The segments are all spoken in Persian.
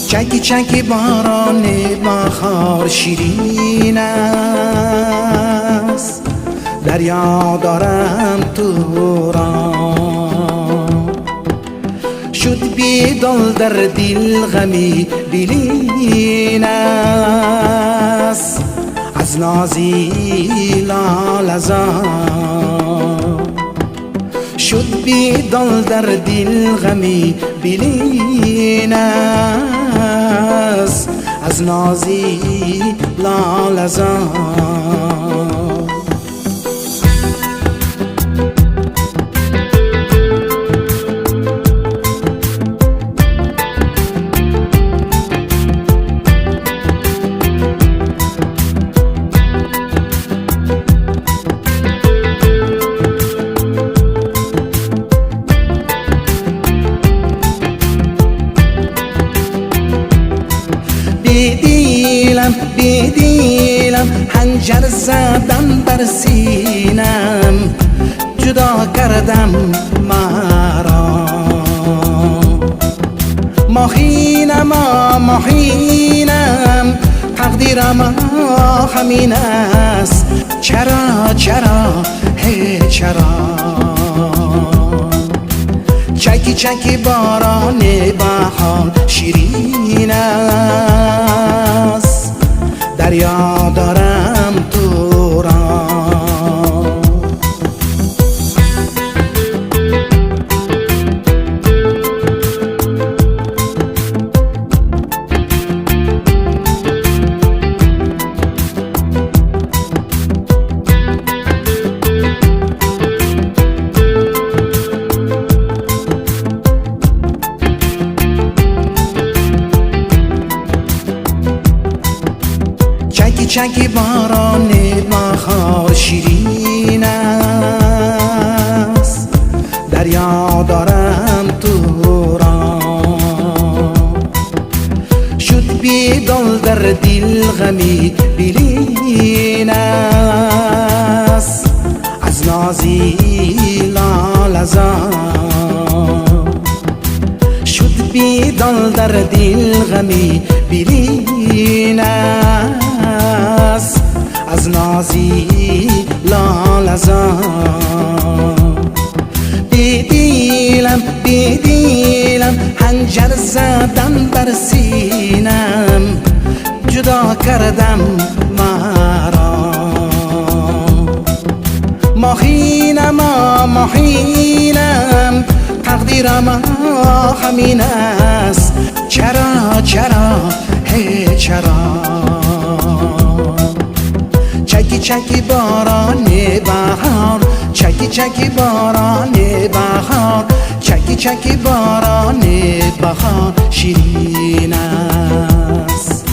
چکی چکی باران بهار شیرین است، دریا دارم تو را شد بیدل در دل غمی بلین است، از نازی لالزار شد بیدل در دل غمی بلین است، از نازی لالزار بیدیلم حنجر زدم بر سینم، جدا کردم مرا ماهینم تقدیرم همین است، چرا هی چرا چکی چکی باران بهار شیرین است، دریا دارم تو را چکی باران بهار شیرین است، دریا دارم تو را شد بیدل در دل غمی بلین است، از نازی لالزار شد بیدل در دل غمی بلین است، از نازی لالزار بیدیلم حنجر زدم بر سینم، جدا کردم مرا ماهینم تقدیرم همین است، چرا هی چرا چکی باران بهار چکی باران بهار چکی باران بهار شیرین است.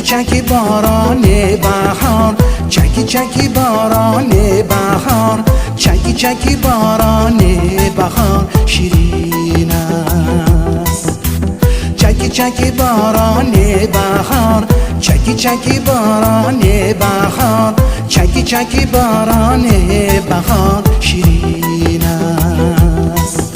چکی باران بهار چکی باران بهار چکی باران بهار شیرین است، چکی باران بهار چکی باران بهار چکی باران بهار شیرین است.